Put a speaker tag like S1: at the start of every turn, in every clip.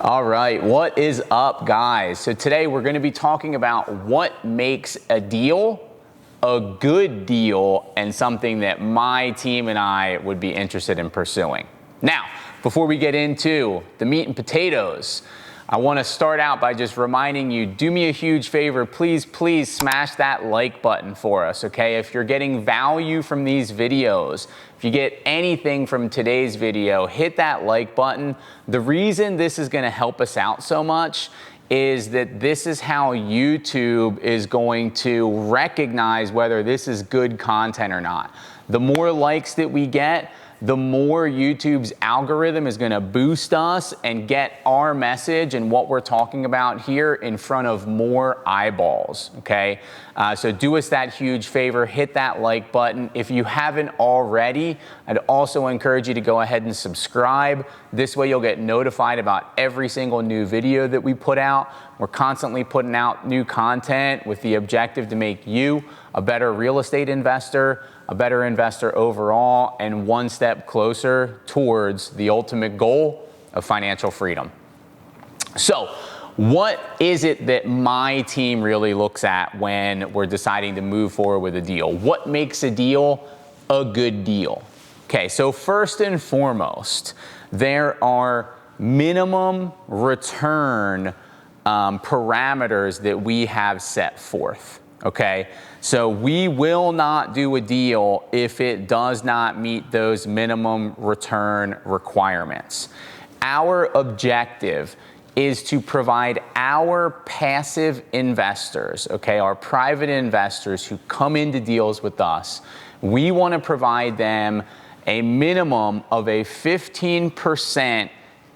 S1: All right, what is up, guys? So today we're going to be talking about what makes a deal a good deal and something that my team and I would be interested in pursuing. Now, before we get into the meat and potatoes, I want to start out by just reminding you, do me a huge favor, please smash that like button for us, okay? If you're getting value from these videos, if you get anything from today's video, hit that like button. The reason this is going to help us out so much is that this is how YouTube is going to recognize whether this is good content or not. The more likes that we get, the more YouTube's algorithm is going to boost us and get our message and what we're talking about here in front of more eyeballs, okay? So do us that huge favor, hit that like button. If you haven't already, I'd also encourage you to go ahead and subscribe. This way you'll get notified about every single new video that we put out. We're constantly putting out new content with the objective to make you a better real estate investor, a better investor overall, and one step closer towards the ultimate goal of financial freedom. So, what is it that my team really looks at when we're deciding to move forward with a deal? What makes a deal a good deal? Okay, so first and foremost, there are minimum return parameters that we have set forth. Okay, so we will not do a deal if it does not meet those minimum return requirements. Our objective is to provide our passive investors, okay, our private investors who come into deals with us, we want to provide them a minimum of a 15%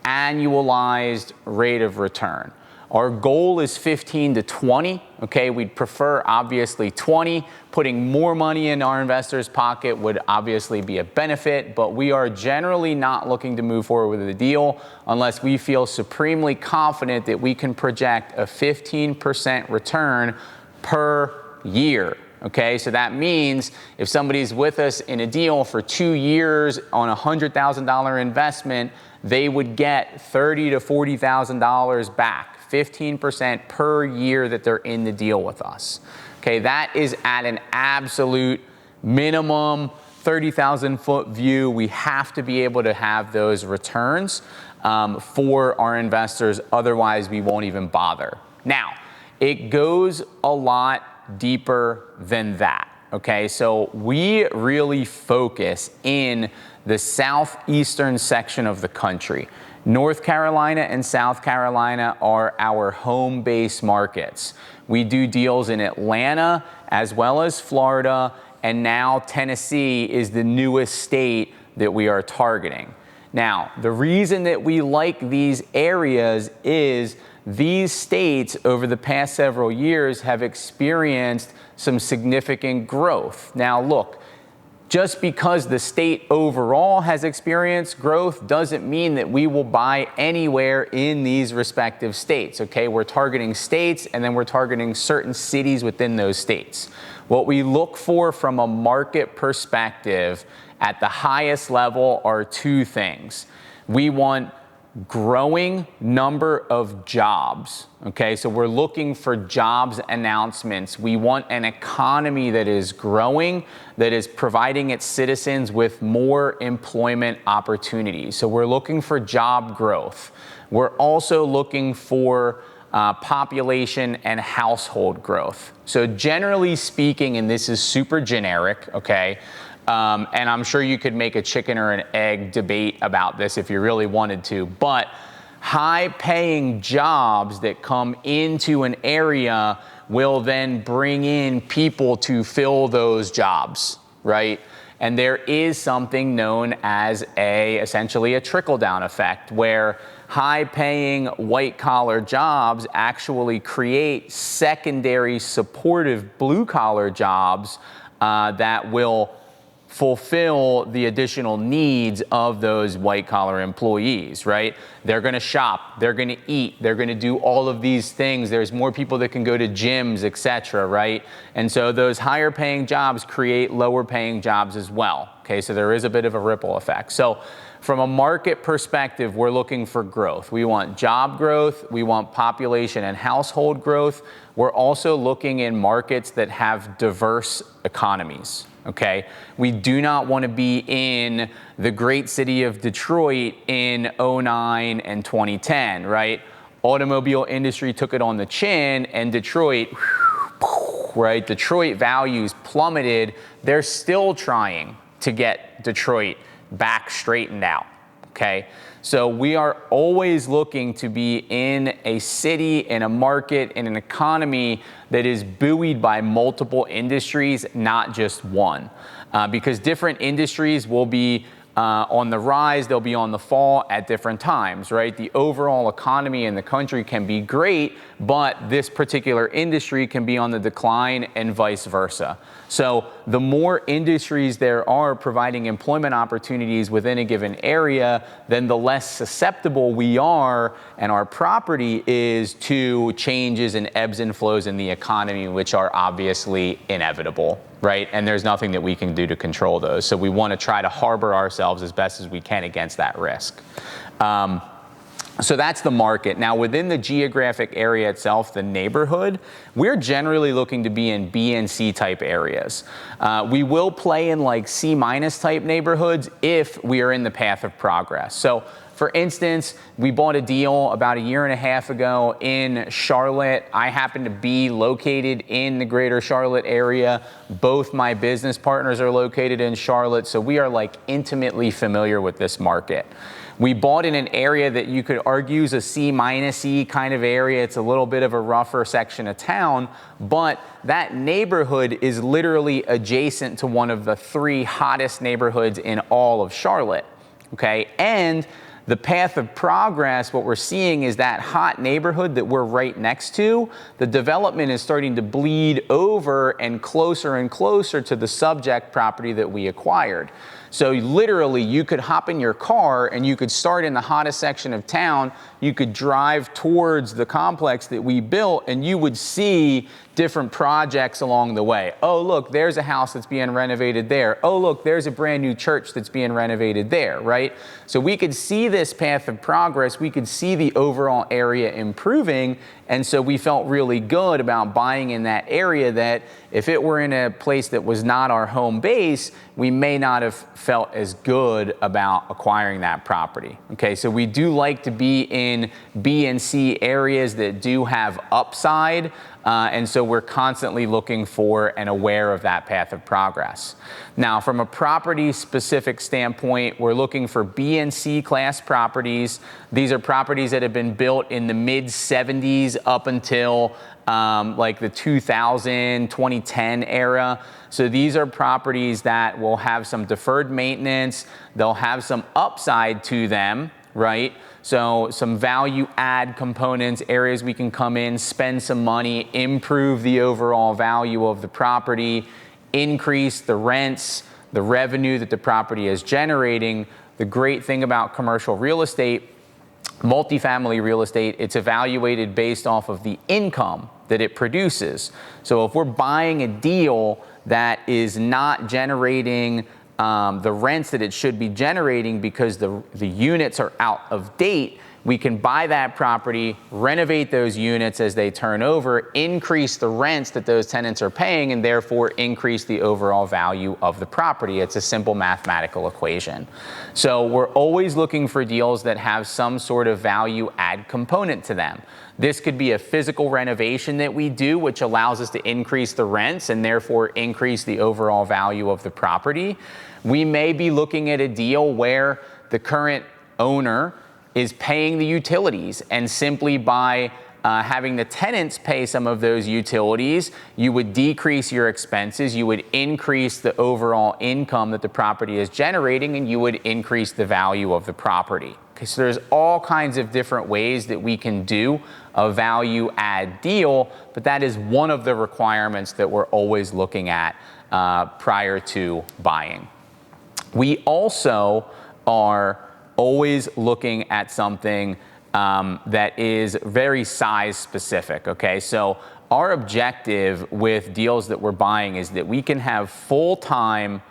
S1: annualized rate of return. Our goal is 15 to 20, okay? We'd prefer obviously 20. Putting more money in our investors' pocket would obviously be a benefit, but we are generally not looking to move forward with a deal unless we feel supremely confident that we can project a 15% return per year. Okay, so that means if somebody's with us in a deal for 2 years on a $100,000 investment, they would get $30,000 to $40,000 back. 15% per year that they're in the deal with us. Okay, that is at an absolute minimum, 30,000 foot view. We have to be able to have those returns for our investors. Otherwise, we won't even bother. Now, it goes a lot deeper than that. Okay, so we really focus in the southeastern section of the country. North Carolina and South Carolina are our home base markets. We do deals in Atlanta as well as Florida, and now Tennessee is the newest state that we are targeting. Now, the reason that we like these areas is these states over the past several years have experienced some significant growth. Now, look, just because the state overall has experienced growth doesn't mean that we will buy anywhere in these respective states, okay? We're targeting states and then we're targeting certain cities within those states. What we look for from a market perspective at the highest level are two things. We want growing number of jobs, okay? So we're looking for jobs announcements. We want an economy that is growing, that is providing its citizens with more employment opportunities. So we're looking for job growth. We're also looking for population and household growth. So generally speaking, and this is super generic, okay? And I'm sure you could make a chicken or an egg debate about this if you really wanted to, but high-paying jobs that come into an area will then bring in people to fill those jobs, right? And there is something known as essentially a trickle-down effect, where high-paying white-collar jobs actually create secondary supportive blue-collar jobs that will fulfill the additional needs of those white-collar employees, right? They're gonna shop, they're gonna eat, they're gonna do all of these things. There's more people that can go to gyms, etc., right? And so those higher paying jobs create lower paying jobs as well, okay? So there is a bit of a ripple effect. So from a market perspective, we're looking for growth. We want job growth. We want population and household growth. We're also looking in markets that have diverse economies. Okay, we do not want to be in the great city of Detroit in 2009 and 2010, right? Automobile industry took it on the chin, and Detroit, right? Detroit values plummeted. They're still trying to get Detroit back straightened out. Okay, so we are always looking to be in a city, in a market, in an economy that is buoyed by multiple industries, not just one. Because different industries will be on the rise, they'll be on the fall at different times, right? The overall economy in the country can be great, but this particular industry can be on the decline and vice versa. So the more industries there are providing employment opportunities within a given area, then the less susceptible we are and our property is to changes and ebbs and flows in the economy, which are obviously inevitable, right? And there's nothing that we can do to control those. So we want to try to harbor ourselves as best as we can against that risk. So that's the market. Now, within the geographic area itself, the neighborhood, we're generally looking to be in B and C type areas. We will play in like C minus type neighborhoods if we are in the path of progress. So for instance, we bought a deal about 1.5 years ago in Charlotte. I happen to be located in the greater Charlotte area. Both my business partners are located in Charlotte, so we are like intimately familiar with this market. We bought in an area that you could argue is a C minus E kind of area. It's a little bit of a rougher section of town, but that neighborhood is literally adjacent to one of the 3 hottest neighborhoods in all of Charlotte, okay? And the path of progress, what we're seeing is that hot neighborhood that we're right next to, the development is starting to bleed over and closer to the subject property that we acquired. So literally, you could hop in your car and you could start in the hottest section of town. You could drive towards the complex that we built and you would see different projects along the way. Oh, look, there's a house that's being renovated there. Oh, look, there's a brand new church that's being renovated there, right? So we could see this path of progress. We could see the overall area improving. And so we felt really good about buying in that area that if it were in a place that was not our home base, we may not have felt as good about acquiring that property. Okay, so we do like to be in B and C areas that do have upside. And so we're constantly looking for and aware of that path of progress. Now, from a property specific standpoint, we're looking for B and C class properties. These are properties that have been built in the mid 70s up until like the 2010 era. So these are properties that will have some deferred maintenance. They'll have some upside to them, right? So some value add components, areas we can come in, spend some money, improve the overall value of the property, increase the rents, the revenue that the property is generating. The great thing about commercial real estate, multifamily real estate, it's evaluated based off of the income that it produces. So if we're buying a deal that is not generating the rents that it should be generating because the units are out of date, we can buy that property, renovate those units as they turn over, increase the rents that those tenants are paying, and therefore increase the overall value of the property. It's a simple mathematical equation. So we're always looking for deals that have some sort of value add component to them. This could be a physical renovation that we do, which allows us to increase the rents and therefore increase the overall value of the property. We may be looking at a deal where the current owner is paying the utilities, and simply by having the tenants pay some of those utilities, you would decrease your expenses, you would increase the overall income that the property is generating, and you would increase the value of the property. Okay, so there's all kinds of different ways that we can do a value add deal, but that is one of the requirements that we're always looking at prior to buying. We also are always looking at something that is very size specific, okay? So our objective with deals that we're buying is that we can have full-time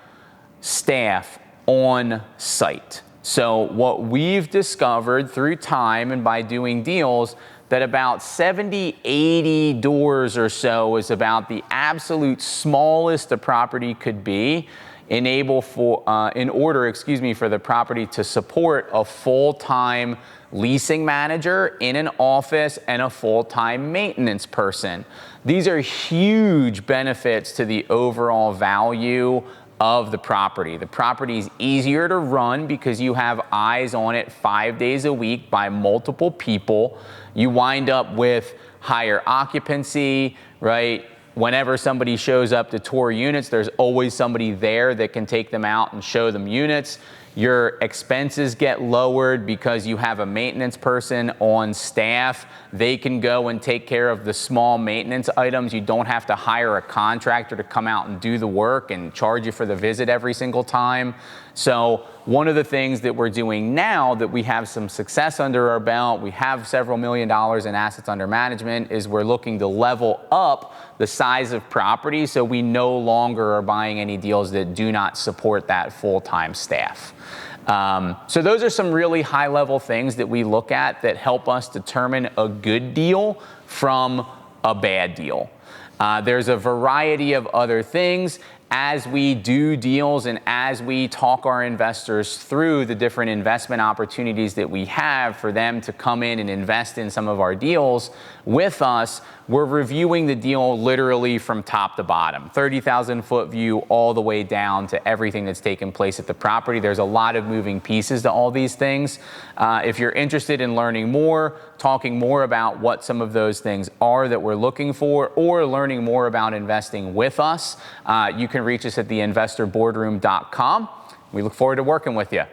S1: staff on site, So what we've discovered through time and by doing deals, that about 70, 80 doors or so is about the absolute smallest a property could be, in order for the property to support a full-time leasing manager in an office and a full-time maintenance person. These are huge benefits to the overall value of the property. The property is easier to run because you have eyes on it 5 days a week by multiple people. You wind up with higher occupancy, right? Whenever somebody shows up to tour units, there's always somebody there that can take them out and show them units. Your expenses get lowered because you have a maintenance person on staff. They can go and take care of the small maintenance items. You don't have to hire a contractor to come out and do the work and charge you for the visit every single time. So one of the things that we're doing now that we have some success under our belt, we have several $1 million in assets under management, is we're looking to level up the size of property so we no longer are buying any deals that do not support that full-time staff. So those are some really high-level things that we look at that help us determine a good deal from a bad deal. There's a variety of other things. As we do deals and as we talk our investors through the different investment opportunities that we have for them to come in and invest in some of our deals with us, we're reviewing the deal literally from top to bottom, 30,000-foot view all the way down to everything that's taken place at the property. There's a lot of moving pieces to all these things. If you're interested in learning more, talking more about what some of those things are that we're looking for, or learning more about investing with us, you can reach us at theinvestorboardroom.com. We look forward to working with you.